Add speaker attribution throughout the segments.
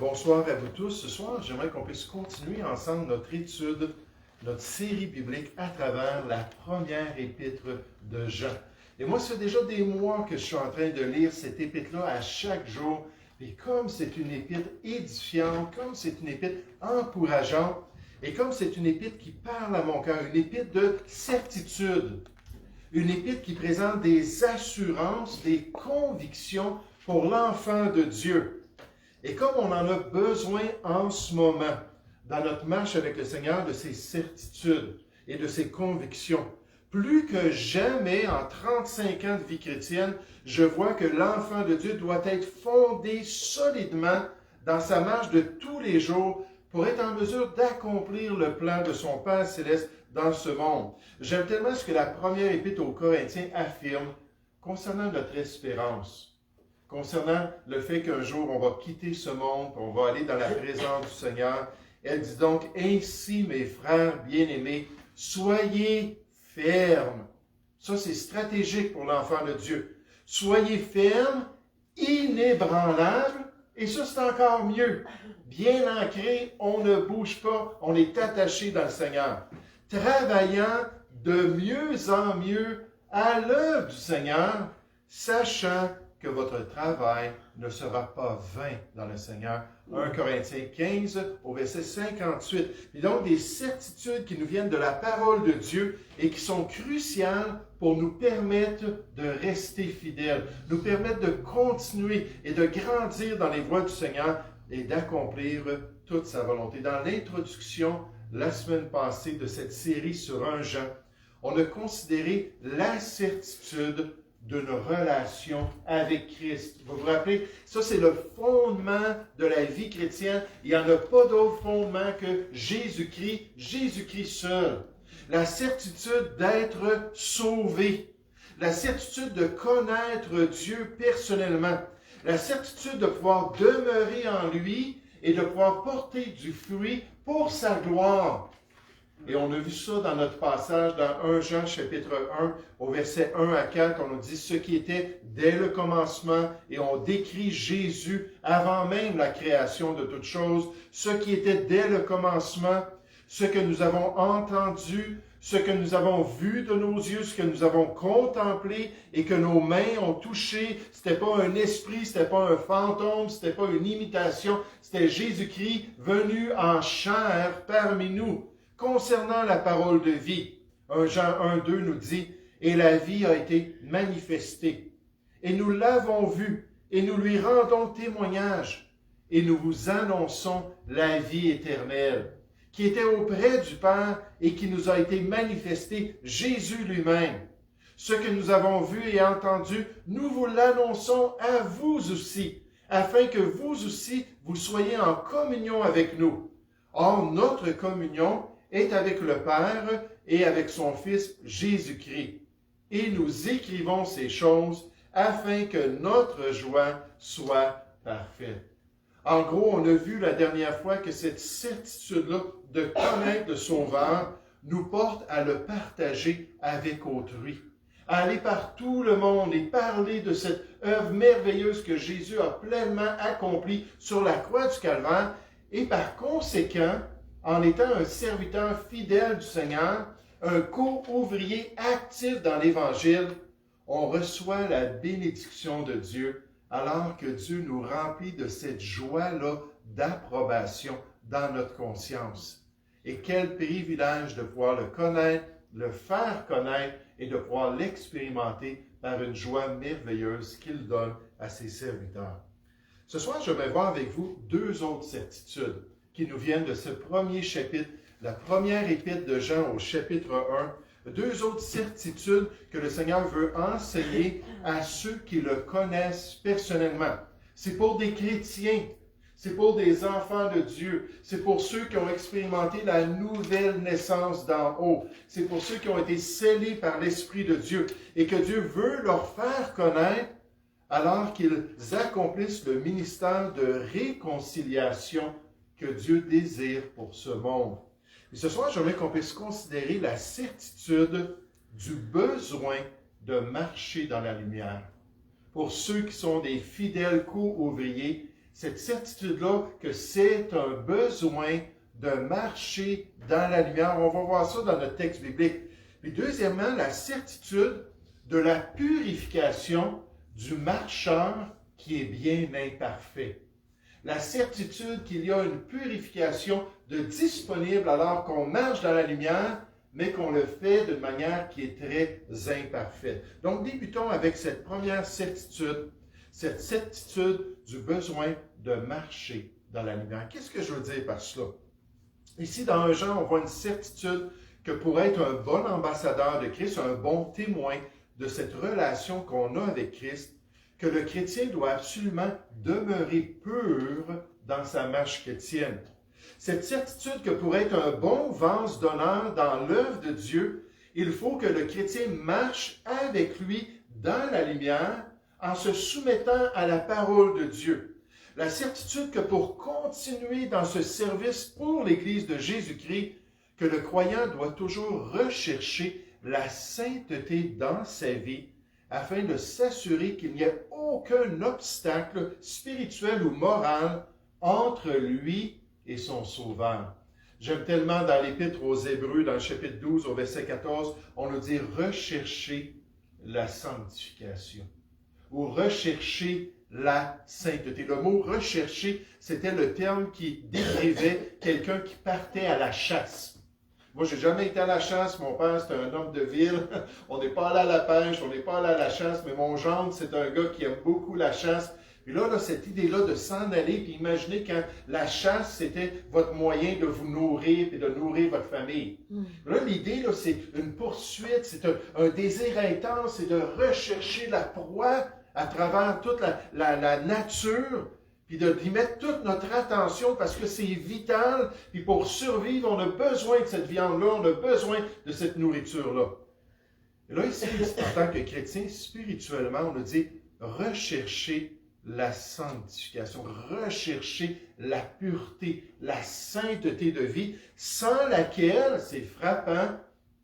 Speaker 1: Bonsoir à vous tous. Ce soir, j'aimerais qu'on puisse continuer ensemble notre étude, notre série biblique à travers la première épître de Jean. Et moi, ça fait déjà des mois que je suis en train de lire cette épître-là à chaque jour. Et comme c'est une épître édifiante, comme c'est une épître encourageante, et comme c'est une épître qui parle à mon cœur, une épître de certitude, une épître qui présente des assurances, des convictions pour l'enfant de Dieu. Et comme on en a besoin en ce moment, dans notre marche avec le Seigneur, de ces certitudes et de ces convictions, plus que jamais en 35 ans de vie chrétienne, je vois que l'enfant de Dieu doit être fondé solidement dans sa marche de tous les jours pour être en mesure d'accomplir le plan de son Père céleste dans ce monde. J'aime tellement ce que la première épître aux Corinthiens affirme concernant notre espérance. Concernant le fait qu'un jour on va quitter ce monde, on va aller dans la présence du Seigneur. Elle dit donc, ainsi mes frères bien-aimés, soyez fermes. Ça c'est stratégique pour l'enfant de Dieu. Soyez fermes, inébranlables, et ça c'est encore mieux. Bien ancré, on ne bouge pas, on est attaché dans le Seigneur. Travaillant de mieux en mieux à l'œuvre du Seigneur, sachant que votre travail ne sera pas vain dans le Seigneur. 1 Corinthiens 15, au verset 58. Et donc, des certitudes qui nous viennent de la parole de Dieu et qui sont cruciales pour nous permettre de rester fidèles, nous permettre de continuer et de grandir dans les voies du Seigneur et d'accomplir toute sa volonté. Dans l'introduction, la semaine passée, de cette série sur 1 Jean, on a considéré la certitude de nos relations avec Christ. Vous vous rappelez, ça c'est le fondement de la vie chrétienne. Il n'y en a pas d'autre fondement que Jésus-Christ, Jésus-Christ seul. La certitude d'être sauvé, la certitude de connaître Dieu personnellement, la certitude de pouvoir demeurer en lui et de pouvoir porter du fruit pour sa gloire. Et on a vu ça dans notre passage dans 1 Jean chapitre 1, au verset 1 à 4, on nous dit ce qui était dès le commencement, et on décrit Jésus avant même la création de toutes choses, ce qui était dès le commencement, ce que nous avons entendu, ce que nous avons vu de nos yeux, ce que nous avons contemplé et que nos mains ont touché. C'était pas un esprit, c'était pas un fantôme, c'était pas une imitation, c'était Jésus-Christ venu en chair parmi nous. Concernant la parole de vie, 1 Jean 1, 2 nous dit « Et la vie a été manifestée, et nous l'avons vue, et nous lui rendons témoignage, et nous vous annonçons la vie éternelle, qui était auprès du Père et qui nous a été manifestée, Jésus lui-même. Ce que nous avons vu et entendu, nous vous l'annonçons à vous aussi, afin que vous aussi, vous soyez en communion avec nous. Or, notre communion est avec le Père et avec son Fils Jésus-Christ. Et nous écrivons ces choses afin que notre joie soit parfaite. En gros, on a vu la dernière fois que cette certitude-là de connaître le Sauveur nous porte à le partager avec autrui, à aller par tout le monde et parler de cette œuvre merveilleuse que Jésus a pleinement accomplie sur la croix du Calvaire et par conséquent, en étant un serviteur fidèle du Seigneur, un co-ouvrier actif dans l'Évangile, on reçoit la bénédiction de Dieu alors que Dieu nous remplit de cette joie-là d'approbation dans notre conscience. Et quel privilège de pouvoir le connaître, le faire connaître et de pouvoir l'expérimenter par une joie merveilleuse qu'il donne à ses serviteurs. Ce soir, je vais voir avec vous deux autres certitudes qui nous viennent de ce premier chapitre, la première épître de Jean au chapitre 1, deux autres certitudes que le Seigneur veut enseigner à ceux qui le connaissent personnellement. C'est pour des chrétiens, c'est pour des enfants de Dieu, c'est pour ceux qui ont expérimenté la nouvelle naissance d'en haut, c'est pour ceux qui ont été scellés par l'Esprit de Dieu et que Dieu veut leur faire connaître alors qu'ils accomplissent le ministère de réconciliation que Dieu désire pour ce monde. Et ce soir, j'aimerais qu'on puisse considérer la certitude du besoin de marcher dans la lumière. Pour ceux qui sont des fidèles co-ouvriers, Cette certitude-là que c'est un besoin de marcher dans la lumière. On va voir ça dans notre texte biblique. Puis deuxièmement, la certitude de la purification du marcheur qui est bien imparfait. La certitude qu'il y a une purification de disponible alors qu'on marche dans la lumière, mais qu'on le fait d'une manière qui est très imparfaite. Donc, débutons avec cette première certitude, cette certitude du besoin de marcher dans la lumière. Qu'est-ce que je veux dire par cela? Ici, dans 1 Jean, on voit une certitude que pour être un bon ambassadeur de Christ, un bon témoin de cette relation qu'on a avec Christ, que le chrétien doit absolument demeurer pur dans sa marche chrétienne. Cette certitude que pour être un bon vase d'honneur dans l'œuvre de Dieu, il faut que le chrétien marche avec lui dans la lumière en se soumettant à la parole de Dieu. La certitude que pour continuer dans ce service pour l'Église de Jésus-Christ, que le croyant doit toujours rechercher la sainteté dans sa vie afin de s'assurer qu'il n'y ait aucun obstacle spirituel ou moral entre lui et son Sauveur. J'aime tellement dans l'Épître aux Hébreux, dans le chapitre 12, au verset 14, on nous dit « rechercher la sanctification » ou « rechercher la sainteté ». Le mot « rechercher », c'était le terme qui décrivait quelqu'un qui partait à la chasse. Moi, j'ai jamais été à la chasse. Mon père, c'était un homme de ville. On n'est pas allé à la pêche, on n'est pas allé à la chasse, mais mon gendre, c'est un gars qui aime beaucoup la chasse. Puis là, cette idée-là de s'en aller, puis imaginez quand la chasse, c'était votre moyen de vous nourrir et de nourrir votre famille. Là, l'idée, là, c'est une poursuite, c'est un désir intense, c'est de rechercher la proie à travers toute la nature, puis d'y mettre toute notre attention parce que c'est vital. Puis pour survivre, on a besoin de cette viande-là, on a besoin de cette nourriture-là. Et là, ici, en tant que chrétien, spirituellement, on nous dit rechercher la sanctification, rechercher la pureté, la sainteté de vie, sans laquelle, c'est frappant,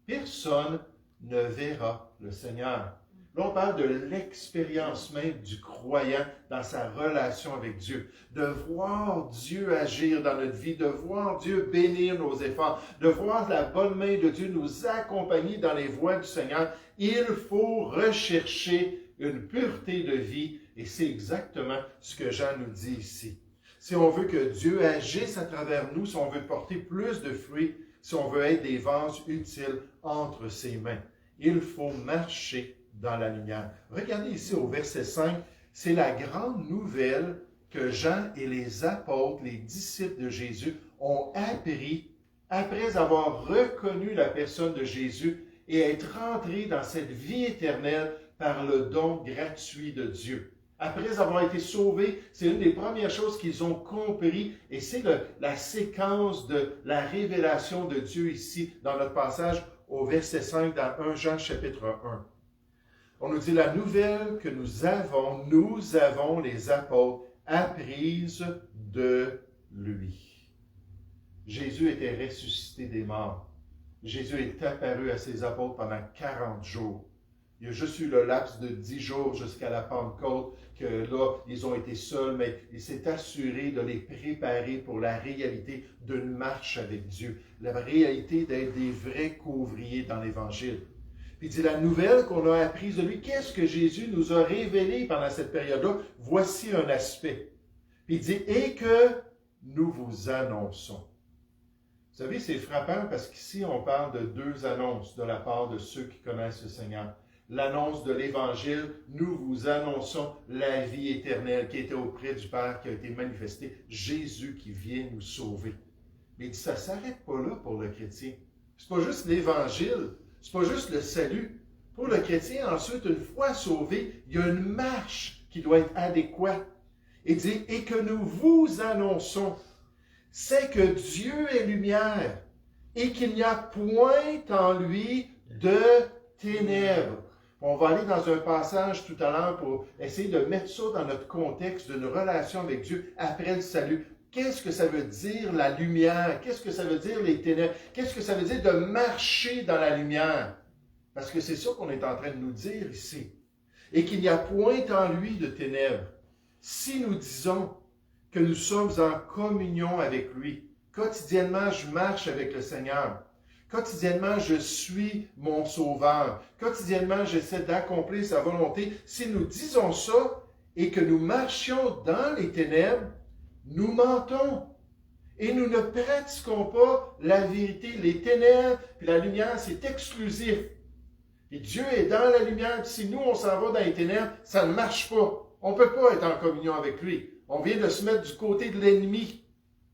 Speaker 1: personne ne verra le Seigneur. Là, on parle de l'expérience même du croyant dans sa relation avec Dieu, de voir Dieu agir dans notre vie, de voir Dieu bénir nos efforts, de voir la bonne main de Dieu nous accompagner dans les voies du Seigneur. Il faut rechercher une pureté de vie et c'est exactement ce que Jean nous dit ici. Si on veut que Dieu agisse à travers nous, si on veut porter plus de fruits, si on veut être des vases utiles entre ses mains, il faut marcher dans la lumière. Regardez ici au verset 5, c'est la grande nouvelle que Jean et les apôtres, les disciples de Jésus, ont appris après avoir reconnu la personne de Jésus et être rentrés dans cette vie éternelle par le don gratuit de Dieu. Après avoir été sauvés, c'est une des premières choses qu'ils ont compris et c'est la séquence de la révélation de Dieu ici dans notre passage au verset 5 dans 1 Jean chapitre 1. On nous dit la nouvelle que nous avons les apôtres, apprise de lui. Jésus était ressuscité des morts. Jésus est apparu à ses apôtres pendant 40 jours. Il y a juste eu le laps de 10 jours jusqu'à la Pentecôte, que là, ils ont été seuls, mais il s'est assuré de les préparer pour la réalité d'une marche avec Dieu, la réalité d'être des vrais couvriers dans l'Évangile. Puis il dit la nouvelle qu'on a apprise de lui, qu'est-ce que Jésus nous a révélé pendant cette période-là? Voici un aspect. Puis il dit, et que nous vous annonçons. Vous savez, c'est frappant parce qu'ici, on parle de deux annonces de la part de ceux qui connaissent le Seigneur. L'annonce de l'Évangile, nous vous annonçons la vie éternelle qui était auprès du Père, qui a été manifestée, Jésus qui vient nous sauver. Mais il dit, ça ne s'arrête pas là pour le chrétien. C'est pas juste l'Évangile. C'est pas juste le salut. Pour le chrétien, ensuite, une fois sauvé, il y a une marche qui doit être adéquate. Il dit, et que nous vous annonçons, c'est que Dieu est lumière et qu'il n'y a point en lui de ténèbres. On va aller dans un passage tout à l'heure pour essayer de mettre ça dans notre contexte d'une relation avec Dieu après le salut. Qu'est-ce que ça veut dire la lumière? Qu'est-ce que ça veut dire les ténèbres? Qu'est-ce que ça veut dire de marcher dans la lumière? Parce que c'est ça qu'on est en train de nous dire ici. Et qu'il n'y a point en lui de ténèbres. Si nous disons que nous sommes en communion avec lui. Quotidiennement, je marche avec le Seigneur. Quotidiennement, je suis mon Sauveur. Quotidiennement, j'essaie d'accomplir sa volonté. Si nous disons ça et que nous marchions dans les ténèbres, nous mentons. Et nous ne pratiquons pas la vérité. Les ténèbres et la lumière, c'est exclusif. Et Dieu est dans la lumière. Si nous, on s'en va dans les ténèbres, ça ne marche pas. On ne peut pas être en communion avec lui. On vient de se mettre du côté de l'ennemi.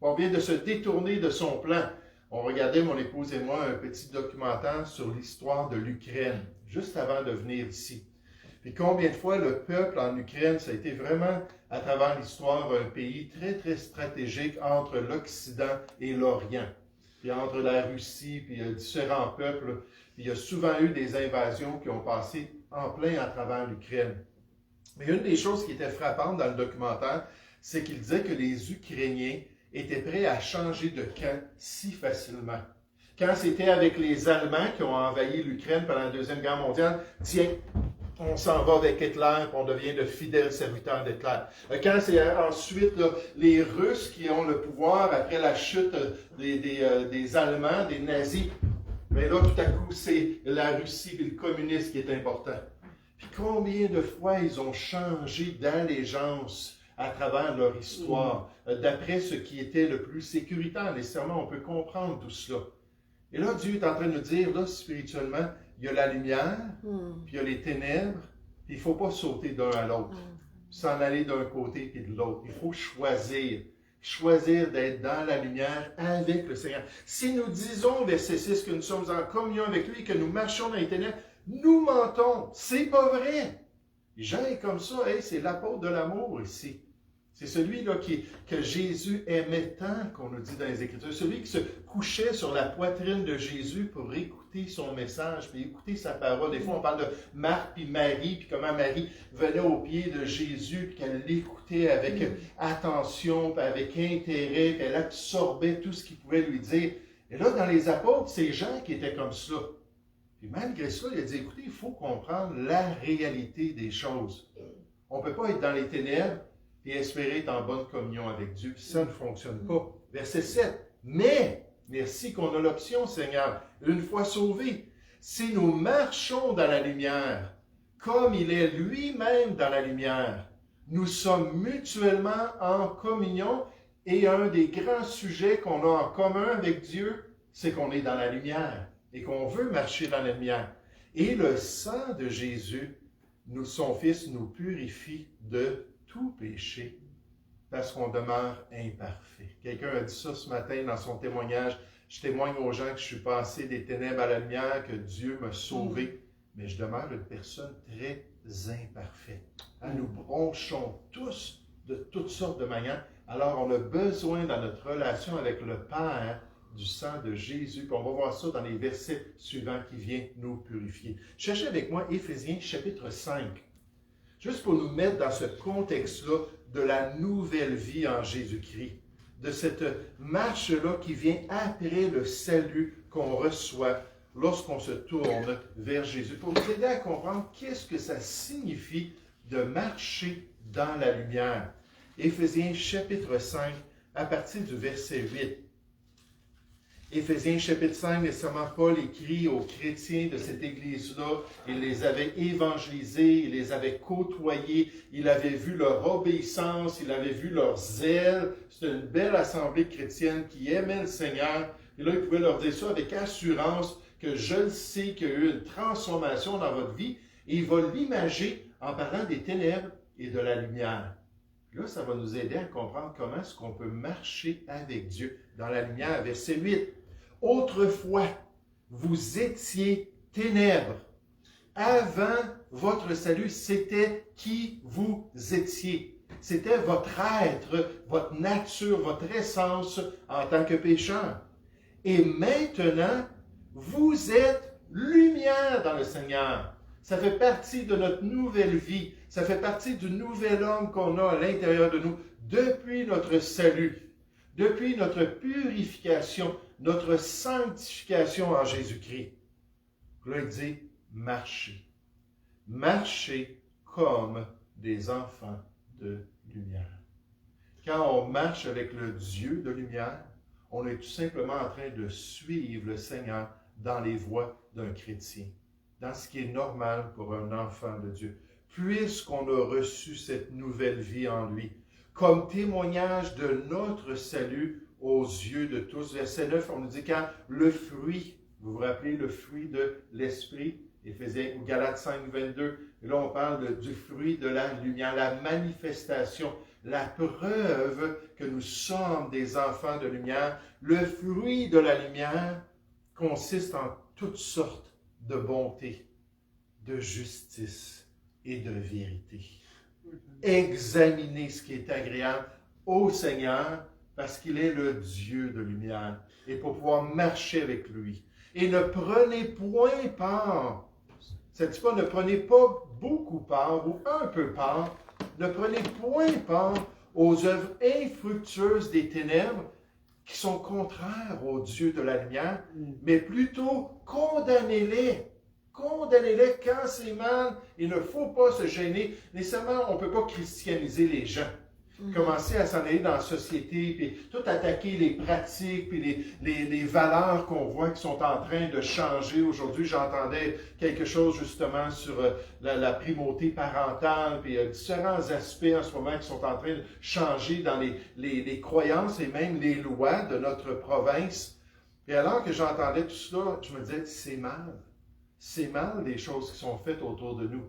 Speaker 1: On vient de se détourner de son plan. On regardait, mon épouse et moi, un petit documentaire sur l'histoire de l'Ukraine, juste avant de venir ici. Puis combien de fois le peuple en Ukraine, ça a été vraiment, à travers l'histoire, un pays très, très stratégique entre l'Occident et l'Orient. Puis entre la Russie, puis différents peuples. Puis il y a souvent eu des invasions qui ont passé en plein à travers l'Ukraine. Mais une des choses qui était frappante dans le documentaire, c'est qu'il disait que les Ukrainiens étaient prêts à changer de camp si facilement. Quand c'était avec les Allemands qui ont envahi l'Ukraine pendant la Deuxième Guerre mondiale, tiens, on s'en va avec Hitler, puis on devient de fidèles serviteurs d'Hitler. Quand c'est ensuite là, les Russes qui ont le pouvoir après la chute des Allemands, des nazis, mais là, tout à coup, c'est la Russie et le communisme qui est important. Puis combien de fois ils ont changé d'allégeance à travers leur histoire, d'après ce qui était le plus sécuritaire. Nécessairement, on peut comprendre tout cela. Et là, Dieu est en train de nous dire, là, spirituellement, il y a la lumière, puis il y a les ténèbres, puis il ne faut pas sauter d'un à l'autre, s'en aller d'un côté puis de l'autre. Il faut choisir d'être dans la lumière avec le Seigneur. Si nous disons, verset 6, que nous sommes en communion avec lui et que nous marchons dans les ténèbres, nous mentons. C'est pas vrai. Jean est comme ça, hey, c'est l'apôtre de l'amour ici. C'est celui-là que Jésus aimait tant, qu'on nous dit dans les Écritures. Celui qui se couchait sur la poitrine de Jésus pour écouter son message, puis écouter sa parole. Des fois, on parle de Marthe puis Marie, puis comment Marie venait au pied de Jésus, puis qu'elle l'écoutait avec attention, puis avec intérêt, puis elle absorbait tout ce qu'il pouvait lui dire. Et là, dans les apôtres, c'est Jean qui était comme ça. Puis malgré ça, il a dit, écoutez, il faut comprendre la réalité des choses. On ne peut pas être dans les ténèbres et espérer être en bonne communion avec Dieu. Puis ça ne fonctionne pas. Verset 7. Mais, merci qu'on a l'option, Seigneur, une fois sauvés, si nous marchons dans la lumière, comme il est lui-même dans la lumière, nous sommes mutuellement en communion et un des grands sujets qu'on a en commun avec Dieu, c'est qu'on est dans la lumière et qu'on veut marcher dans la lumière. Et le sang de Jésus, son Fils, nous purifie de tout péché parce qu'on demeure imparfait. Quelqu'un a dit ça ce matin dans son témoignage. Je témoigne aux gens que je suis passé des ténèbres à la lumière, que Dieu m'a sauvé, mais je demeure une personne très imparfaite. Nous bronchons tous de toutes sortes de manières. Alors, on a besoin dans notre relation avec le Père du sang de Jésus. Puis on va voir ça dans les versets suivants qui viennent nous purifier. Cherchez avec moi Éphésiens chapitre 5. Juste pour nous mettre dans ce contexte-là de la nouvelle vie en Jésus-Christ, de cette marche-là qui vient après le salut qu'on reçoit lorsqu'on se tourne vers Jésus, pour nous aider à comprendre qu'est-ce que ça signifie de marcher dans la lumière. Éphésiens chapitre 5, à partir du verset 8. Éphésiens chapitre 5, nécessairement Paul écrit aux chrétiens de cette église-là. Il les avait évangélisés, il les avait côtoyés, il avait vu leur obéissance, il avait vu leur zèle. C'était une belle assemblée chrétienne qui aimait le Seigneur. Et là, il pouvait leur dire ça avec assurance que je le sais qu'il y a eu une transformation dans votre vie. Et il va l'imager en parlant des ténèbres et de la lumière. Là, ça va nous aider à comprendre comment est-ce qu'on peut marcher avec Dieu dans la lumière. Verset 8. Autrefois, vous étiez ténèbres. Avant votre salut, c'était qui vous étiez. C'était votre être, votre nature, votre essence en tant que pécheur. Et maintenant, vous êtes lumière dans le Seigneur. Ça fait partie de notre nouvelle vie. Ça fait partie du nouvel homme qu'on a à l'intérieur de nous depuis notre salut, depuis notre purification, notre sanctification en Jésus-Christ. Là, il dit, marchez. Marchez comme des enfants de lumière. Quand on marche avec le Dieu de lumière, on est tout simplement en train de suivre le Seigneur dans les voies d'un chrétien, dans ce qui est normal pour un enfant de Dieu. Puisqu'on a reçu cette nouvelle vie en lui, comme témoignage de notre salut aux yeux de tous. Verset 9, on nous dit quand le fruit, vous vous rappelez le fruit de l'Esprit, Éphésiens ou Galates 5, 22, et là on parle du fruit de la lumière, la manifestation, la preuve que nous sommes des enfants de lumière. Le fruit de la lumière consiste en toutes sortes de bonté, de justice et de vérité. Examinez ce qui est agréable au Seigneur parce qu'il est le Dieu de lumière et pour pouvoir marcher avec lui. Et ne prenez point part, ça ne dit pas ne prenez pas beaucoup part ou un peu part, ne prenez point part aux œuvres infructueuses des ténèbres qui sont contraires au Dieu de la lumière, mais plutôt condamnez-les. Condamnez-les quand c'est mal. Il ne faut pas se gêner. Nécessairement, on ne peut pas christianiser les gens. Commencer à s'en aller dans la société, puis tout attaquer les pratiques, puis les valeurs qu'on voit qui sont en train de changer. Aujourd'hui, j'entendais quelque chose justement sur la primauté parentale, puis différents aspects en ce moment qui sont en train de changer dans les croyances et même les lois de notre province. Et alors que j'entendais tout cela, je me disais, c'est mal. C'est mal les choses qui sont faites autour de nous.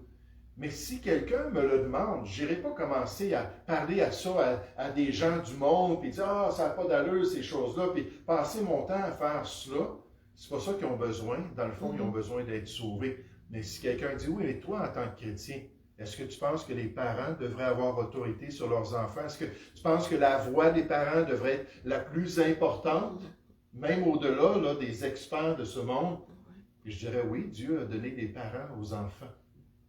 Speaker 1: Mais si quelqu'un me le demande, je n'irai pas commencer à parler à ça à des gens du monde, puis dire « Ah, ça n'a pas d'allure, ces choses-là », puis passer mon temps à faire cela. C'est pas ça qu'ils ont besoin. Dans le fond, ils ont besoin d'être sauvés. Mais si quelqu'un dit « Oui, mais toi, en tant que chrétien, est-ce que tu penses que les parents devraient avoir autorité sur leurs enfants? Est-ce que tu penses que la voix des parents devrait être la plus importante, même au-delà là, des experts de ce monde? » Et je dirais oui, Dieu a donné des parents aux enfants.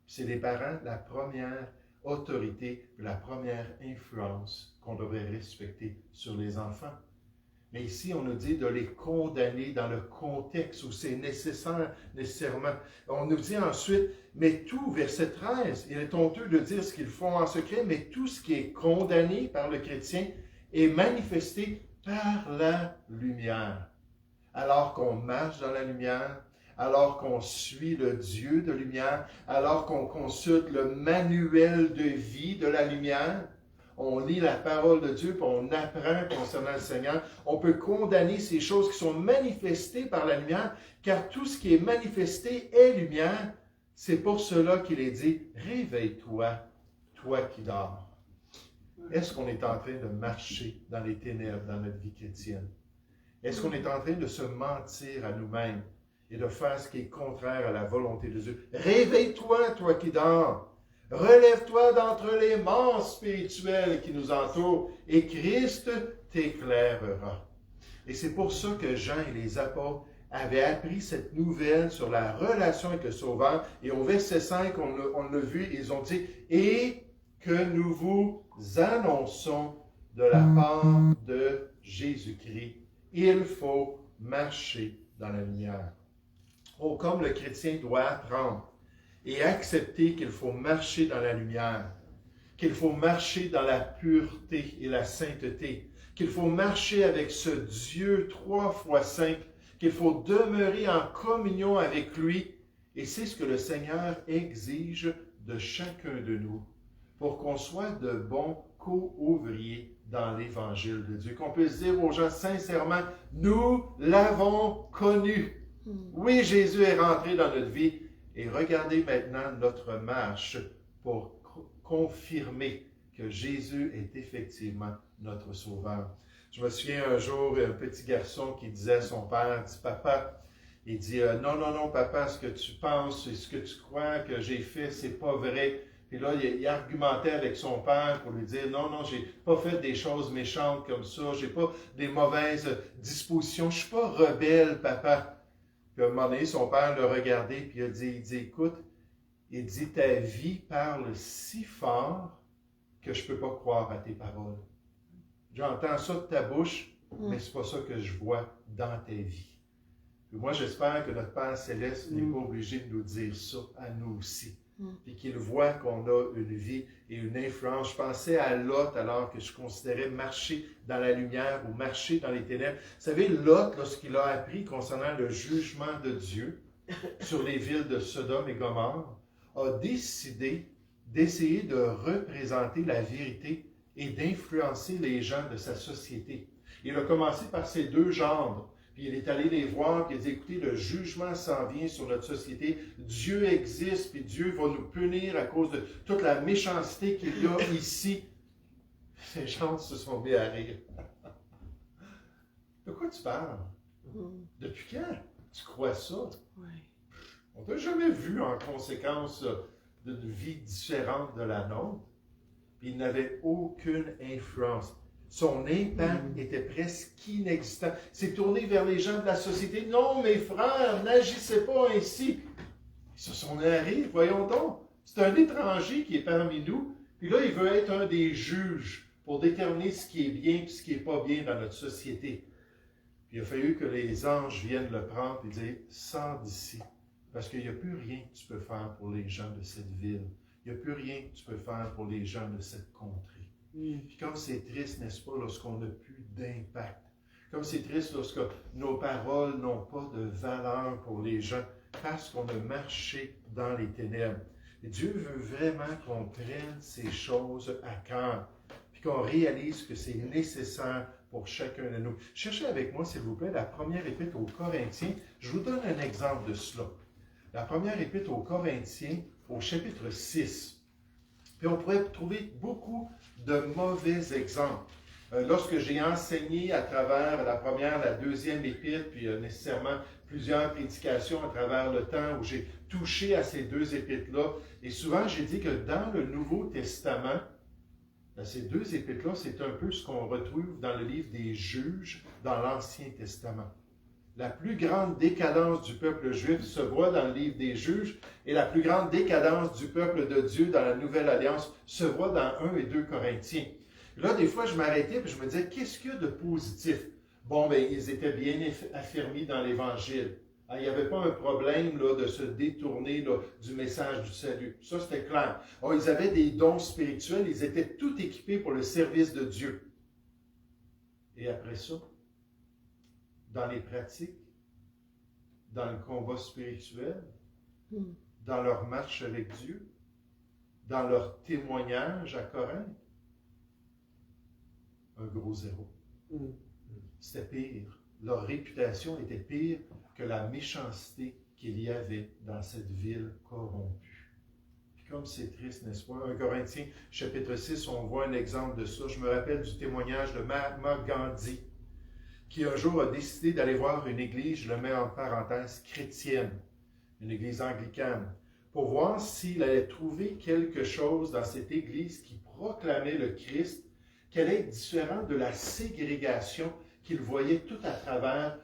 Speaker 1: C'est les parents la première autorité, la première influence qu'on devrait respecter sur les enfants. Mais ici, on nous dit de les condamner dans le contexte où c'est nécessairement. On nous dit ensuite, mais tout, verset 13, il est honteux de dire ce qu'ils font en secret, mais tout ce qui est condamné par le chrétien est manifesté par la lumière. Alors qu'on marche dans la lumière, alors qu'on suit le Dieu de lumière, alors qu'on consulte le manuel de vie de la lumière, on lit la parole de Dieu, puis on apprend concernant le Seigneur, on peut condamner ces choses qui sont manifestées par la lumière, car tout ce qui est manifesté est lumière. C'est pour cela qu'il est dit, réveille-toi, toi qui dors. Est-ce qu'on est en train de marcher dans les ténèbres dans notre vie chrétienne? Est-ce qu'on est en train de se mentir à nous-mêmes et de faire ce qui est contraire à la volonté de Dieu? Réveille-toi, toi qui dors. Relève-toi d'entre les morts spirituels qui nous entourent et Christ t'éclairera. Et c'est pour ça que Jean et les apôtres avaient appris cette nouvelle sur la relation avec le Sauveur. Et au verset 5, on l'a vu, ils ont dit « Et que nous vous annonçons de la part de Jésus-Christ. Il faut marcher dans la lumière. » Oh, comme le chrétien doit apprendre et accepter qu'il faut marcher dans la lumière, qu'il faut marcher dans la pureté et la sainteté, qu'il faut marcher avec ce Dieu 3 fois saint, qu'il faut demeurer en communion avec lui. Et c'est ce que le Seigneur exige de chacun de nous pour qu'on soit de bons co-ouvriers dans l'Évangile de Dieu. Qu'on puisse dire aux gens sincèrement, nous l'avons connu. Oui, Jésus est rentré dans notre vie. Et regardez maintenant notre marche pour confirmer que Jésus est effectivement notre Sauveur. Je me souviens un jour, un petit garçon qui disait à son père, dit « Papa, il dit non, non, non, papa, ce que tu penses et ce que tu crois que j'ai fait, c'est pas vrai. » Puis là, il argumentait avec son père pour lui dire « Non, non, j'ai pas fait des choses méchantes comme ça, j'ai pas des mauvaises dispositions, je suis pas rebelle, papa. » Puis à un moment donné, son père l'a regardé, puis il dit, écoute, il dit, ta vie parle si fort que je ne peux pas croire à tes paroles. J'entends ça de ta bouche, mais ce n'est pas ça que je vois dans ta vie. Puis moi, j'espère que notre Père Céleste n'est pas obligé de nous dire ça à nous aussi. puis qu'ils voient qu'on a une vie et une influence. Je pensais à Lot alors que je considérais marcher dans la lumière ou marcher dans les ténèbres. Vous savez, Lot, lorsqu'il a appris concernant le jugement de Dieu sur les villes de Sodome et Gomorrhe, a décidé d'essayer de représenter la vérité et d'influencer les gens de sa société. Il a commencé par ses deux gendres. Puis il est allé les voir, puis il a dit, écoutez, le jugement s'en vient sur notre société. Dieu existe, puis Dieu va nous punir à cause de toute la méchanceté qu'il y a ici. Ces gens se sont mis à rire. De quoi tu parles? Depuis quand tu crois ça? On ne t'a jamais vu en conséquence d'une vie différente de la nôtre. Puis il n'avait aucune influence. Son impact était presque inexistant. Il s'est tourné vers les gens de la société. Non, mes frères, n'agissez pas ainsi. Ils se sont mis à rire, voyons donc. C'est un étranger qui est parmi nous. Puis là, il veut être un des juges pour déterminer ce qui est bien et ce qui n'est pas bien dans notre société. Puis il a fallu que les anges viennent le prendre et dire, sors d'ici. Parce qu'il n'y a plus rien que tu peux faire pour les gens de cette ville. Il n'y a plus rien que tu peux faire pour les gens de cette contrée. Puis comme c'est triste, n'est-ce pas, lorsqu'on n'a plus d'impact. Comme c'est triste lorsque nos paroles n'ont pas de valeur pour les gens parce qu'on a marché dans les ténèbres. Et Dieu veut vraiment qu'on prenne ces choses à cœur, puis qu'on réalise que c'est nécessaire pour chacun de nous. Cherchez avec moi, s'il vous plaît, la première épître aux Corinthiens. Je vous donne un exemple de cela. La première épître aux Corinthiens, au chapitre 6. Puis on pourrait trouver beaucoup de mauvais exemples. Lorsque j'ai enseigné à travers la première, la deuxième épître, puis nécessairement plusieurs prédications à travers le temps où j'ai touché à ces deux épîtres-là, et souvent j'ai dit que dans le Nouveau Testament, ces deux épîtres-là, c'est un peu ce qu'on retrouve dans le livre des Juges dans l'Ancien Testament. La plus grande décadence du peuple juif se voit dans le livre des Juges, et la plus grande décadence du peuple de Dieu dans la Nouvelle Alliance se voit dans 1 et 2 Corinthiens. Là, des fois, je m'arrêtais et je me disais, qu'est-ce qu'il y a de positif? Bon, bien, ils étaient bien affermis dans l'Évangile. Il n'y avait pas un problème là, de se détourner là, du message du salut. Ça, c'était clair. Ils avaient des dons spirituels, ils étaient tout équipés pour le service de Dieu. Et après ça, dans les pratiques, dans le combat spirituel, dans leur marche avec Dieu, dans leur témoignage à Corinthe, un gros zéro. C'était pire. Leur réputation était pire que la méchanceté qu'il y avait dans cette ville corrompue. Puis comme c'est triste, n'est-ce pas? 1 Corinthiens, chapitre 6, on voit un exemple de ça. Je me rappelle du témoignage de Mahatma Gandhi, qui un jour a décidé d'aller voir une église, je le mets en parenthèse, chrétienne, une église anglicane, pour voir s'il allait trouver quelque chose dans cette église qui proclamait le Christ, qui allait être différent de la ségrégation qu'il voyait tout à travers,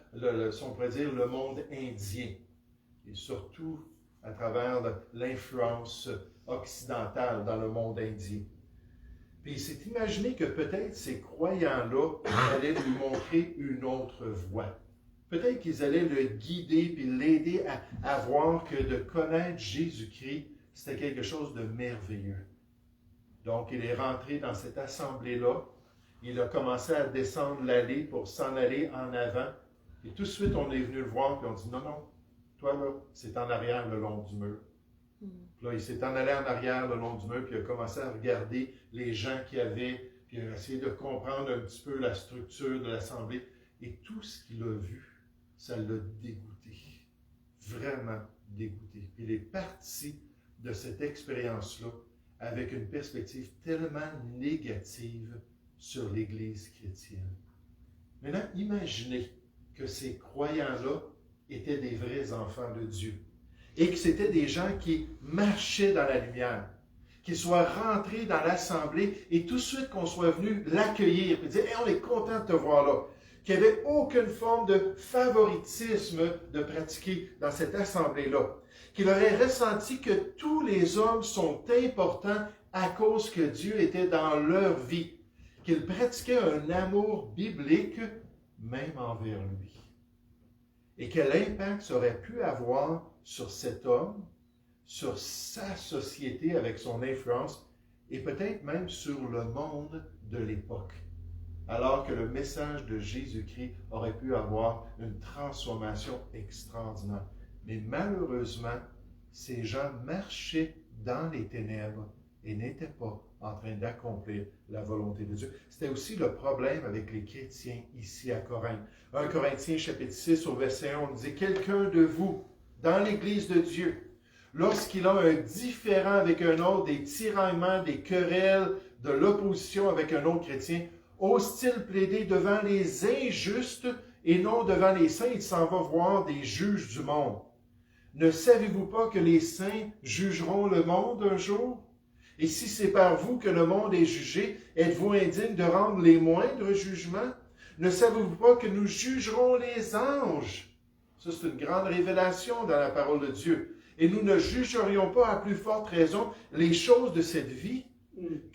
Speaker 1: si on pourrait dire, le monde indien, et surtout à travers l'influence occidentale dans le monde indien. Puis il s'est imaginé que peut-être ces croyants-là allaient lui montrer une autre voie. Peut-être qu'ils allaient le guider puis l'aider à voir que de connaître Jésus-Christ, c'était quelque chose de merveilleux. Donc il est rentré dans cette assemblée-là. Il a commencé à descendre l'allée pour s'en aller en avant. Et tout de suite, on est venu le voir puis on dit, non, non, toi là, c'est en arrière le long du mur. Là, il s'est en allé en arrière le long du mur, puis il a commencé à regarder les gens qu'il y avait, puis il a essayé de comprendre un petit peu la structure de l'assemblée. Et tout ce qu'il a vu, ça l'a dégoûté. Vraiment dégoûté. Puis il est parti de cette expérience-là avec une perspective tellement négative sur l'Église chrétienne. Maintenant, imaginez que ces croyants-là étaient des vrais enfants de Dieu. Et que c'était des gens qui marchaient dans la lumière, qu'ils soient rentrés dans l'assemblée et tout de suite qu'on soit venu l'accueillir et dire hey, « on est content de te voir là », qu'il n'y avait aucune forme de favoritisme de pratiquer dans cette assemblée-là, qu'il aurait ressenti que tous les hommes sont importants à cause que Dieu était dans leur vie, qu'ils pratiquaient un amour biblique même envers lui. Et quel impact ça aurait pu avoir sur cet homme, sur sa société avec son influence et peut-être même sur le monde de l'époque, alors que le message de Jésus-Christ aurait pu avoir une transformation extraordinaire. Mais malheureusement, ces gens marchaient dans les ténèbres et n'étaient pas en train d'accomplir la volonté de Dieu. C'était aussi le problème avec les chrétiens ici à Corinthe. 1 Corinthiens chapitre 6 au verset 1, on dit « Quelqu'un de vous, dans l'Église de Dieu, lorsqu'il a un différend avec un autre, des tiraillements, des querelles, de l'opposition avec un autre chrétien, ose-t-il plaider devant les injustes et non devant les saints? Il s'en va voir des juges du monde. Ne savez-vous pas que les saints jugeront le monde un jour? Et si c'est par vous que le monde est jugé, êtes-vous indigne de rendre les moindres jugements? Ne savez-vous pas que nous jugerons les anges? Ça, c'est une grande révélation dans la parole de Dieu. Et nous ne jugerions pas à plus forte raison les choses de cette vie.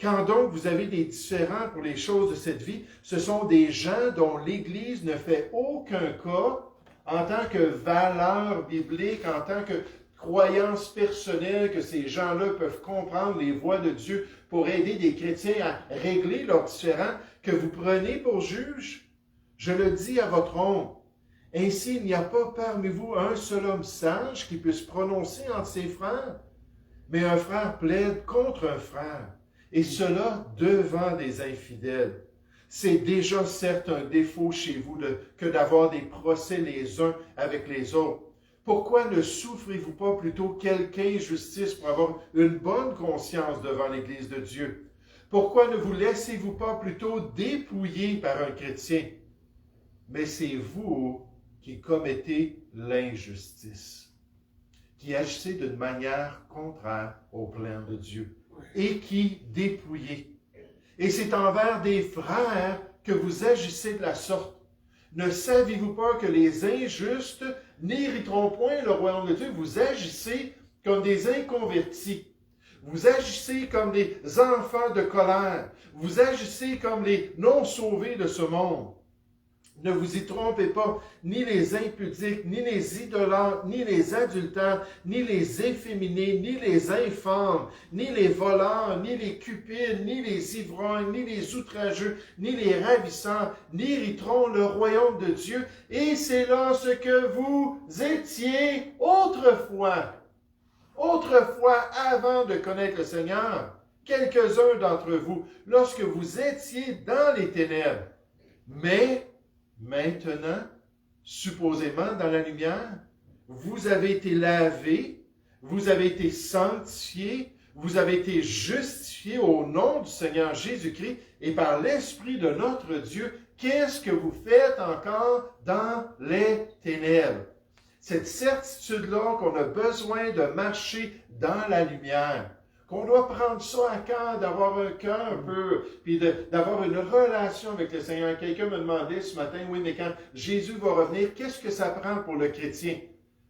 Speaker 1: Quand donc vous avez des différends pour les choses de cette vie, ce sont des gens dont l'Église ne fait aucun cas en tant que valeur biblique, en tant que croyance personnelle, que ces gens-là peuvent comprendre les voies de Dieu pour aider des chrétiens à régler leurs différends, que vous prenez pour juge. Je le dis à votre honte. Ainsi, il n'y a pas parmi vous un seul homme sage qui puisse prononcer entre ses frères, mais un frère plaide contre un frère, et cela devant des infidèles. C'est déjà certes un défaut chez vous que d'avoir des procès les uns avec les autres. Pourquoi ne souffrez-vous pas plutôt quelque injustice pour avoir une bonne conscience devant l'Église de Dieu? Pourquoi ne vous laissez-vous pas plutôt dépouiller par un chrétien? Mais c'est vous qui commettez l'injustice, qui agissez d'une manière contraire au plan de Dieu et qui dépouillez. Et c'est envers des frères que vous agissez de la sorte. Ne savez-vous pas que les injustes n'hériteront point le royaume de Dieu? Vous agissez comme des inconvertis. Vous agissez comme des enfants de colère. Vous agissez comme les non-sauvés de ce monde. Ne vous y trompez pas, ni les impudiques, ni les idolâtres, ni les adultères, ni les efféminés, ni les infâmes, ni les voleurs, ni les cupides, ni les ivrognes, ni les outrageux, ni les ravissants, n'hériteront le royaume de Dieu. Et c'est là ce que vous étiez autrefois. Autrefois, avant de connaître le Seigneur, quelques-uns d'entre vous, lorsque vous étiez dans les ténèbres. Mais maintenant, supposément dans la lumière, vous avez été lavés, vous avez été sanctifiés, vous avez été justifiés au nom du Seigneur Jésus-Christ et par l'Esprit de notre Dieu. Qu'est-ce que vous faites encore dans les ténèbres? Cette certitude-là qu'on a besoin de marcher dans la lumière, qu'on doit prendre ça à cœur, d'avoir un cœur un peu, puis d'avoir une relation avec le Seigneur. Quelqu'un me demandait ce matin, oui, mais quand Jésus va revenir, qu'est-ce que ça prend pour le chrétien?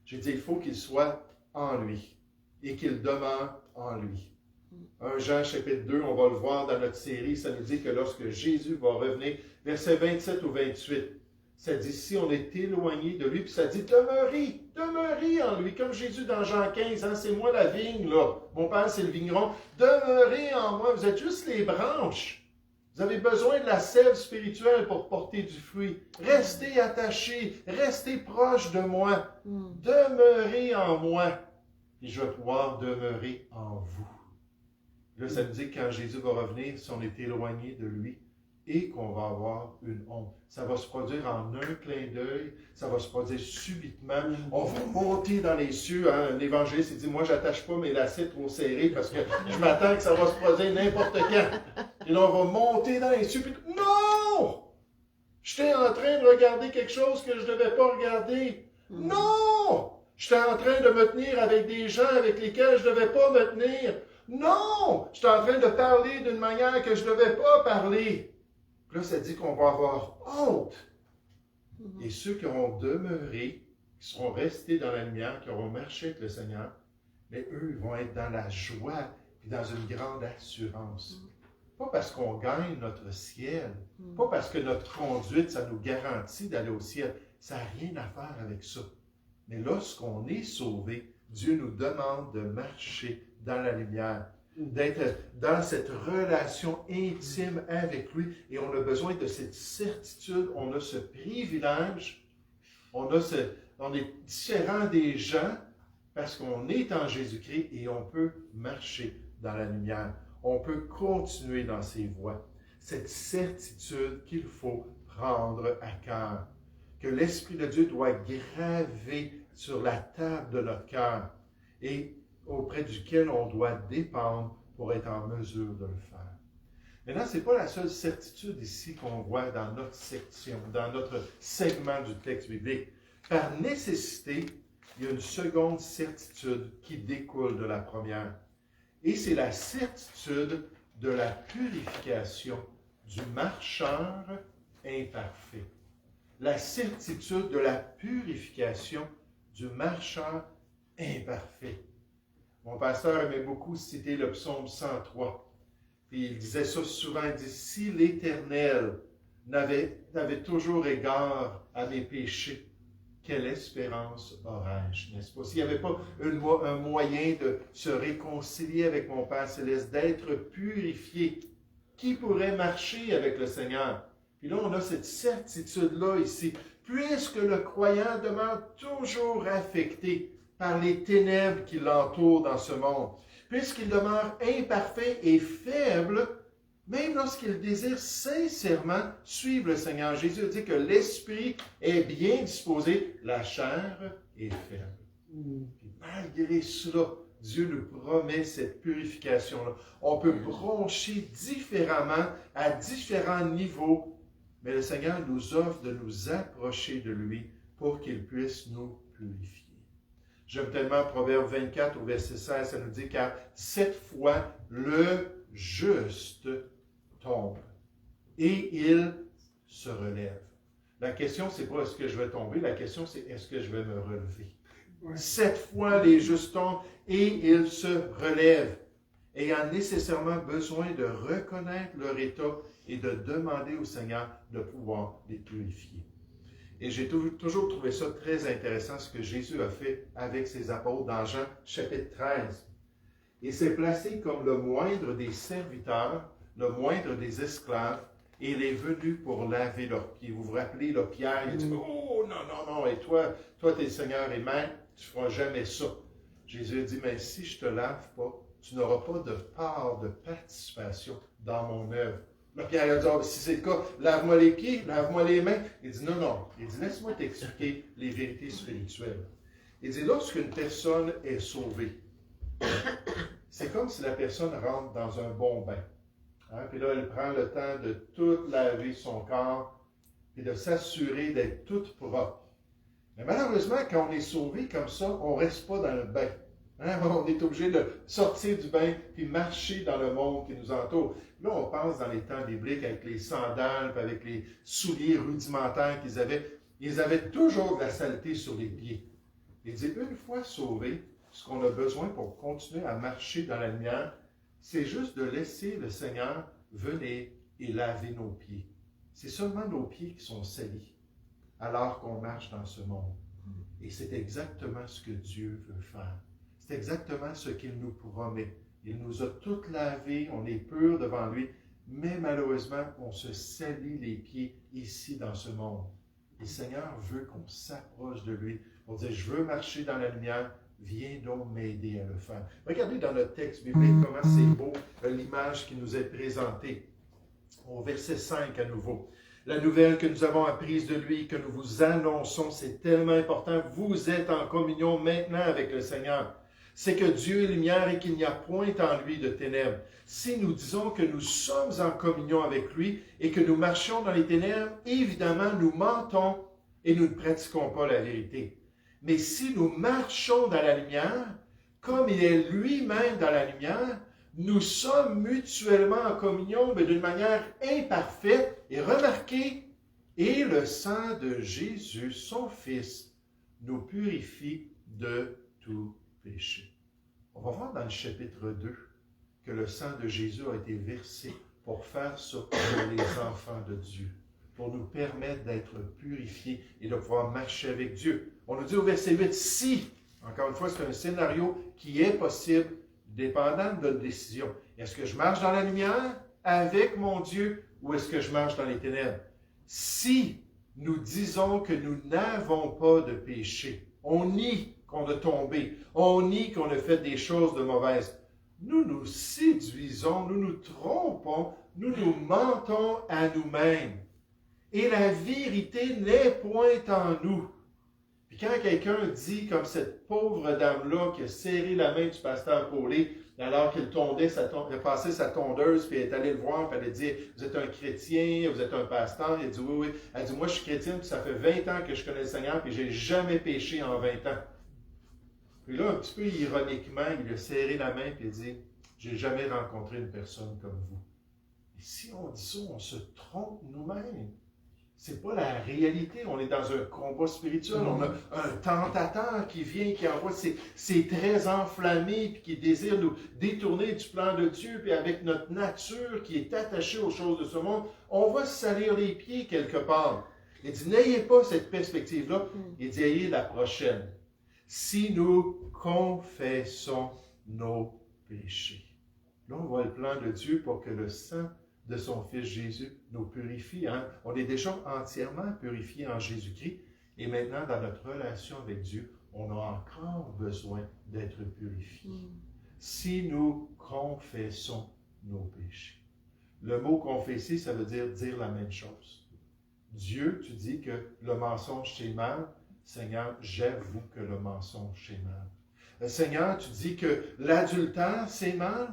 Speaker 1: J'ai dit, il faut qu'il soit en lui et qu'il demeure en lui. 1 Jean chapitre 2, on va le voir dans notre série, ça nous dit que lorsque Jésus va revenir, versets 27 ou 28, ça dit, si on est éloigné de lui, puis ça dit, demeurez en lui, comme Jésus dans Jean 15, hein, c'est moi la vigne, là. Mon Père, c'est le vigneron. Demeurez en moi, vous êtes juste les branches. Vous avez besoin de la sève spirituelle pour porter du fruit. Restez attachés, restez proches de moi. Demeurez en moi, et je vais pouvoir demeurer en vous. Là, ça nous dit que quand Jésus va revenir, si on est éloigné de lui, et qu'on va avoir une honte. Ça va se produire en un clin d'œil, ça va se produire subitement. On va monter dans les cieux. Hein? Un évangéliste il dit, moi, j'attache pas mes lacets trop serrés parce que je m'attends que ça va se produire n'importe quand. Et là, on va monter dans les cieux. Puis, non! J'étais en train de regarder quelque chose que je ne devais pas regarder. Non! J'étais en train de me tenir avec des gens avec lesquels je ne devais pas me tenir. Non! J'étais en train de parler d'une manière que je ne devais pas parler. Là, ça dit qu'on va avoir honte. Et ceux qui auront demeuré, qui seront restés dans la lumière, qui auront marché avec le Seigneur, mais eux, ils vont être dans la joie et dans une grande assurance. Pas parce qu'on gagne notre ciel, pas parce que notre conduite, ça nous garantit d'aller au ciel. Ça n'a rien à faire avec ça. Mais lorsqu'on est sauvé, Dieu nous demande de marcher dans la lumière, d'être dans cette relation intime avec lui. Et on a besoin de cette certitude, on a ce privilège, on est différent des gens parce qu'on est en Jésus-Christ et on peut marcher dans la lumière. On peut continuer dans ses voies. Cette certitude qu'il faut prendre à cœur, que l'Esprit de Dieu doit graver sur la table de notre cœur et auprès duquel on doit dépendre pour être en mesure de le faire. Maintenant, ce n'est pas la seule certitude ici qu'on voit dans notre section, dans notre segment du texte biblique. Par nécessité, il y a une seconde certitude qui découle de la première. Et c'est la certitude de la purification du marcheur imparfait. La certitude de la purification du marcheur imparfait. Mon pasteur aimait beaucoup citer le psaume 103. Puis il disait ça souvent, il dit, si l'Éternel n'avait toujours égard à mes péchés, quelle espérance aurais-je, n'est-ce pas? S'il n'y avait pas un moyen de se réconcilier avec mon Père Céleste, d'être purifié, qui pourrait marcher avec le Seigneur? Puis là, on a cette certitude-là ici. Puisque le croyant demeure toujours affecté par les ténèbres qui l'entourent dans ce monde, puisqu'il demeure imparfait et faible, même lorsqu'il désire sincèrement suivre le Seigneur. Jésus dit que l'esprit est bien disposé, la chair est faible. Puis malgré cela, Dieu nous promet cette purification-là. On peut broncher différemment, à différents niveaux, mais le Seigneur nous offre de nous approcher de lui pour qu'il puisse nous purifier. J'aime tellement Proverbe 24 au verset 16, ça nous dit « Car 7 fois le juste tombe et il se relève. » La question, c'est pas est-ce que je vais tomber, la question, c'est est-ce que je vais me relever. 7 fois les justes tombent et ils se relèvent, ayant nécessairement besoin de reconnaître leur état et de demander au Seigneur de pouvoir les purifier. Et j'ai toujours trouvé ça très intéressant, ce que Jésus a fait avec ses apôtres dans Jean chapitre 13. Il s'est placé comme le moindre des serviteurs, le moindre des esclaves, et il est venu pour laver leurs pieds. Vous vous rappelez, là, Pierre, il dit « Oh, non, non, non, et toi, tu es Seigneur et Maître, tu ne feras jamais ça. » Jésus a dit « Mais si je ne te lave pas, tu n'auras pas de part, de participation dans mon œuvre. » Là, Pierre a dit, oh, si c'est le cas, lave-moi les pieds, lave-moi les mains. Il dit, non, non. Il dit, laisse-moi t'expliquer les vérités spirituelles. Il dit, lorsqu'une personne est sauvée, c'est comme si la personne rentre dans un bon bain. Hein? Puis là, elle prend le temps de tout laver son corps, et de s'assurer d'être toute propre. Mais malheureusement, quand on est sauvé comme ça, on ne reste pas dans le bain. Hein? On est obligé de sortir du bain puis marcher dans le monde qui nous entoure. Là, on pense dans les temps bibliques avec les sandales puis avec les souliers rudimentaires qu'ils avaient. Ils avaient toujours de la saleté sur les pieds. Il dit, une fois sauvés, ce qu'on a besoin pour continuer à marcher dans la lumière, c'est juste de laisser le Seigneur venir et laver nos pieds. C'est seulement nos pieds qui sont salis alors qu'on marche dans ce monde. Et c'est exactement ce que Dieu veut faire. C'est exactement ce qu'il nous promet. Il nous a toutes lavés, on est purs devant lui, mais malheureusement, on se salit les pieds ici dans ce monde. Et le Seigneur veut qu'on s'approche de lui pour dire, je veux marcher dans la lumière, viens donc m'aider à le faire. Regardez dans notre texte biblique comment c'est beau l'image qui nous est présentée. Au verset 5 à nouveau. La nouvelle que nous avons apprise de lui, que nous vous annonçons, c'est tellement important. Vous êtes en communion maintenant avec le Seigneur. C'est que Dieu est lumière et qu'il n'y a point en lui de ténèbres. Si nous disons que nous sommes en communion avec lui et que nous marchons dans les ténèbres, évidemment, nous mentons et nous ne pratiquons pas la vérité. Mais si nous marchons dans la lumière, comme il est lui-même dans la lumière, nous sommes mutuellement en communion, mais d'une manière imparfaite. Et remarquez, et le sang de Jésus, son Fils, nous purifie de tout péché. On va voir dans le chapitre 2 que le sang de Jésus a été versé pour faire ça pour les enfants de Dieu, pour nous permettre d'être purifiés et de pouvoir marcher avec Dieu. On nous dit au verset 8, si, Encore une fois, c'est un scénario qui est possible, dépendant de notre décision. Est-ce que je marche dans la lumière avec mon Dieu ou est-ce que je marche dans les ténèbres? Si nous disons que nous n'avons pas de péché, on nie qu'on a tombé, on nie qu'on a fait des choses de mauvaises, nous nous séduisons, nous nous trompons, nous nous mentons à nous-mêmes. Et la vérité n'est point en nous. Puis quand quelqu'un dit, comme cette pauvre dame-là qui a serré la main du pasteur Paulet, alors qu'il passait sa tondeuse, puis elle est allée le voir, puis elle a dit, vous êtes un chrétien, vous êtes un pasteur. Il a dit, oui, oui. Elle a dit, moi je suis chrétienne, puis ça fait 20 ans que je connais le Seigneur, puis j'ai jamais péché en 20 ans. Puis là, un petit peu ironiquement, il a serré la main, puis il a dit, j'ai jamais rencontré une personne comme vous. Et si on dit ça, on se trompe nous-mêmes. C'est pas la réalité. On est dans un combat spirituel. On a un tentateur qui vient, qui envoie ses traits enflammés, puis qui désire nous détourner du plan de Dieu, puis avec notre nature qui est attachée aux choses de ce monde, on va se salir les pieds quelque part. Il dit, n'ayez pas cette perspective-là. Il dit, ayez la prochaine. Si nous confessons nos péchés. Là, on voit le plan de Dieu pour que le sang de son Fils Jésus nous purifie. Hein? On est déjà entièrement purifié en Jésus-Christ. Et maintenant, dans notre relation avec Dieu, on a encore besoin d'être purifié. Si nous confessons nos péchés. Le mot confesser, ça veut dire la même chose. Dieu, tu dis que le mensonge, c'est mal. Seigneur, j'avoue que le mensonge, c'est mal. Seigneur, tu dis que l'adultère, c'est mal.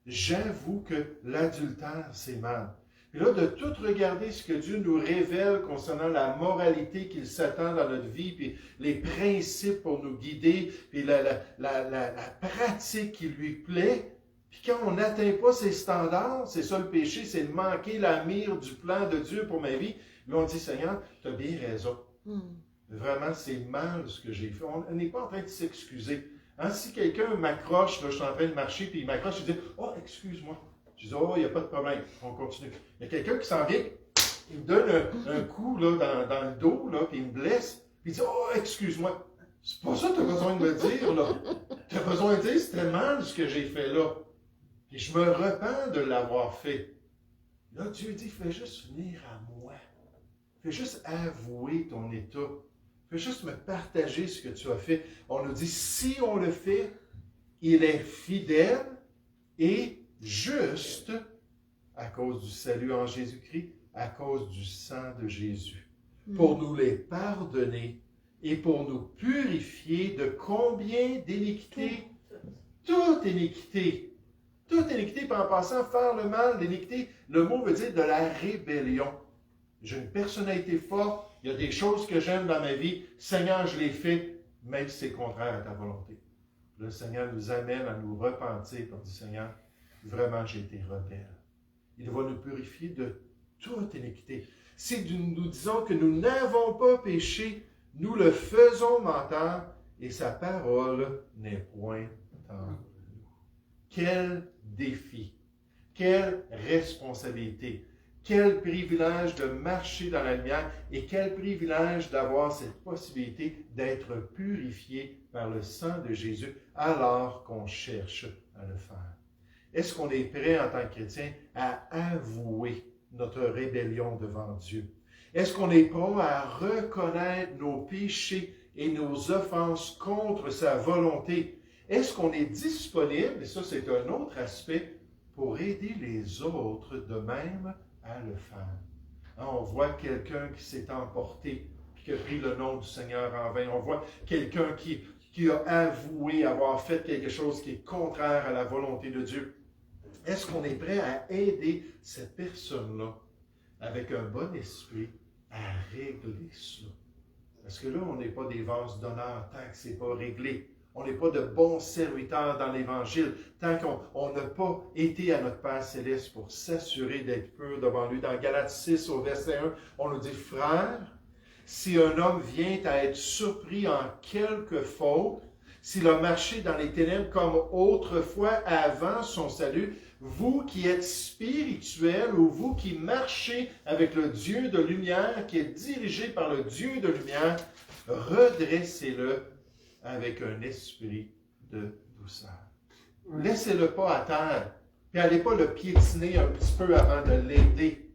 Speaker 1: J'avoue que l'adultère, c'est mal. Puis là, de tout regarder ce que Dieu nous révèle concernant la moralité qu'il s'attend dans notre vie, puis les principes pour nous guider, puis la pratique qui lui plaît. Puis quand on n'atteint pas ces standards, c'est ça le péché, c'est de manquer la mire du plan de Dieu pour ma vie. Là, on dit, Seigneur, tu as bien raison. Vraiment, c'est mal ce que j'ai fait. On n'est pas en train de s'excuser. Hein, si quelqu'un m'accroche, là, je suis en train de marcher, puis il m'accroche, je dis « Oh, excuse-moi ». Je dis « Oh, il n'y a pas de problème, on continue ». Il y a quelqu'un qui s'en vient, il me donne un coup là, dans le dos, là, puis il me blesse, puis il dit « Oh, excuse-moi ». C'est pas ça que tu as besoin de me dire, là. Tu as besoin de dire « C'était mal ce que j'ai fait là ». Puis je me repens de l'avoir fait. Là, Dieu dit « Fais juste venir à moi. Fais juste avouer ton état. » Fais juste me partager ce que tu as fait. On nous dit, si on le fait, il est fidèle et juste à cause du salut en Jésus-Christ, à cause du sang de Jésus, pour nous les pardonner et pour nous purifier de combien d'iniquités? Toute iniquité. Toute iniquité, puis en passant, faire le mal, l'iniquité, le mot veut dire de la rébellion. J'ai une personnalité forte. Il y a des choses que j'aime dans ma vie. Seigneur, je les fais, même si c'est contraire à ta volonté. Le Seigneur nous amène à nous repentir. On dit, Seigneur, vraiment, j'ai été rebelle. Il va nous purifier de toute iniquité. Si nous disons que nous n'avons pas péché, nous le faisons menteur et sa parole n'est point en nous. Quel défi! Quelle responsabilité! Quel privilège de marcher dans la lumière et quel privilège d'avoir cette possibilité d'être purifié par le sang de Jésus alors qu'on cherche à le faire. Est-ce qu'on est prêt en tant que chrétien à avouer notre rébellion devant Dieu? Est-ce qu'on est prêt à reconnaître nos péchés et nos offenses contre sa volonté? Est-ce qu'on est disponible, et ça c'est un autre aspect, pour aider les autres de même à le faire? Hein, on voit quelqu'un qui s'est emporté, puis qui a pris le nom du Seigneur en vain. On voit quelqu'un qui a avoué avoir fait quelque chose qui est contraire à la volonté de Dieu. Est-ce qu'on est prêt à aider cette personne-là avec un bon esprit à régler cela? Parce que là, on n'est pas des vases d'honneur tant que ce n'est pas réglé. On n'est pas de bons serviteurs dans l'Évangile tant qu'on n'a pas été à notre Père Céleste pour s'assurer d'être pur devant lui. Dans Galates 6 au verset 1, on nous dit, « Frères, si un homme vient à être surpris en quelque faute, s'il a marché dans les ténèbres comme autrefois avant son salut, vous qui êtes spirituels ou vous qui marchez avec le Dieu de lumière, qui est dirigé par le Dieu de lumière, redressez-le avec un esprit de douceur. Laissez-le pas à terre, puis allez pas le piétiner un petit peu avant de l'aider.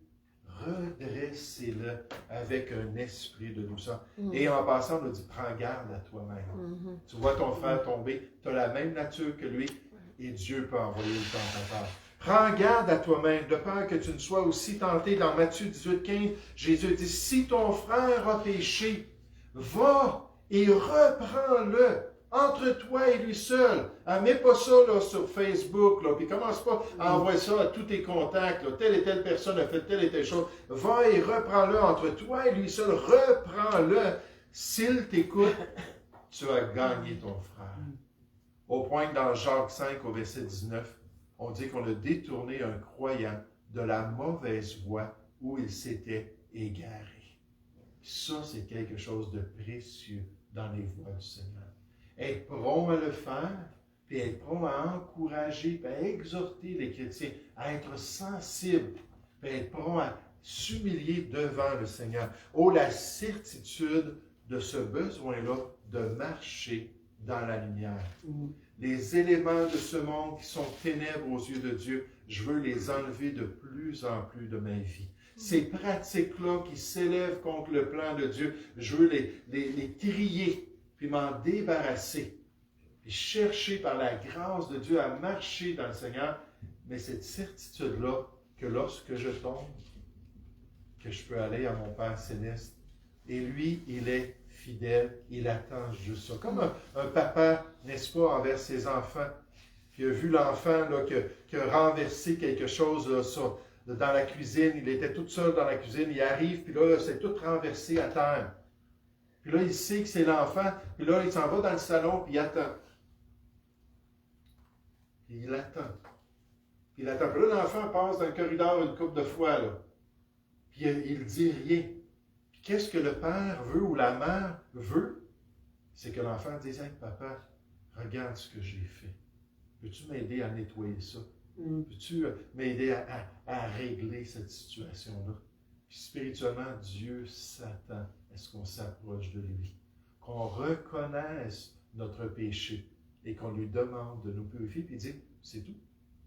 Speaker 1: Redressez-le avec un esprit de douceur. Et en passant, on a dit, prends garde à toi-même. Tu vois ton frère tomber, tu as la même nature que lui, et Dieu peut envoyer le tentateur. Prends garde à toi-même, de peur que tu ne sois aussi tenté. Dans Matthieu 18, 15, Jésus dit, si ton frère a péché, va et reprends-le entre toi et lui seul. Mets pas ça là, sur Facebook, là, puis commence pas à envoyer ça à tous tes contacts. Là, telle et telle personne a fait telle et telle chose. Va et reprends-le entre toi et lui seul. Reprends-le. S'il t'écoute, tu as gagné ton frère. Au point que dans Jacques 5, au verset 19, on dit qu'on a détourné un croyant de la mauvaise voie où il s'était égaré. Ça, c'est quelque chose de précieux dans les voies du Seigneur. Être prompt à le faire, puis être prompt à encourager, puis à exhorter les chrétiens, à être sensible, puis être prompt à s'humilier devant le Seigneur. Oh, la certitude de ce besoin-là de marcher dans la lumière. Les éléments de ce monde qui sont ténèbres aux yeux de Dieu, je veux les enlever de plus en plus de ma vie. Ces pratiques-là qui s'élèvent contre le plan de Dieu, je veux les trier, puis m'en débarrasser, puis chercher par la grâce de Dieu à marcher dans le Seigneur, mais cette certitude-là, que lorsque je tombe, que je peux aller à mon Père Céleste, et lui, il est fidèle, il attend juste ça. Comme un papa, n'est-ce pas, envers ses enfants, qui a vu l'enfant là, qui a renversé quelque chose là, dans la cuisine, il était tout seul dans la cuisine, il arrive, puis là, c'est tout renversé à terre. Puis là, il sait que c'est l'enfant, puis là, il s'en va dans le salon, puis il attend. Puis il attend. Puis il attend. Puis là, l'enfant passe dans le corridor une couple de fois, là. Puis il ne dit rien. Puis qu'est-ce que le père veut ou la mère veut? C'est que l'enfant dise, « Hey, papa, regarde ce que j'ai fait. Peux-tu m'aider à nettoyer ça? Peux-tu m'aider à régler cette situation-là? » Puis spirituellement, Dieu s'attend à ce qu'on s'approche de lui, qu'on reconnaisse notre péché et qu'on lui demande de nous purifier, puis il dit, c'est tout.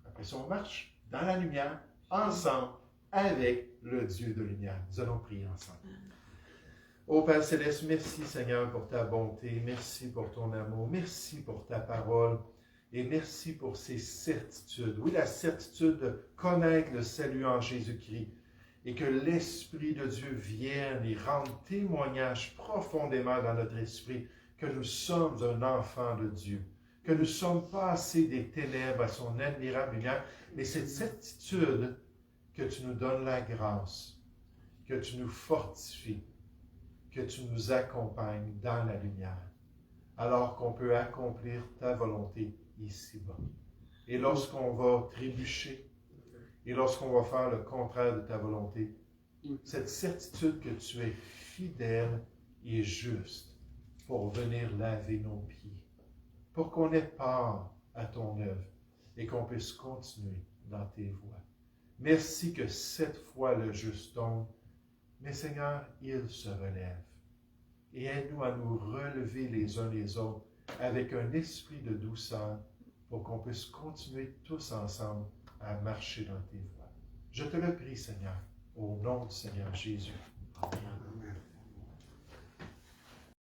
Speaker 1: Après ça, on marche dans la lumière, ensemble, avec le Dieu de lumière. Nous allons prier ensemble. Ô Père Céleste, merci Seigneur pour ta bonté, merci pour ton amour, merci pour ta parole et merci pour ces certitudes. Oui, la certitude de connaître le salut en Jésus-Christ et que l'Esprit de Dieu vienne et rende témoignage profondément dans notre esprit que nous sommes un enfant de Dieu, que nous sommes passés des ténèbres à son admirable lumière, mais cette certitude que tu nous donnes la grâce, que tu nous fortifies, que tu nous accompagnes dans la lumière, alors qu'on peut accomplir ta volonté ici-bas. Et lorsqu'on va trébucher, et lorsqu'on va faire le contraire de ta volonté, cette certitude que tu es fidèle et juste pour venir laver nos pieds, pour qu'on ait part à ton œuvre et qu'on puisse continuer dans tes voies. Merci que cette fois le juste tombe, mais Seigneur, il se relève. Et aide-nous à nous relever les uns les autres avec un esprit de douceur pour qu'on puisse continuer tous ensemble à marcher dans tes voies. Je te le prie, Seigneur, au nom du Seigneur Jésus. Amen.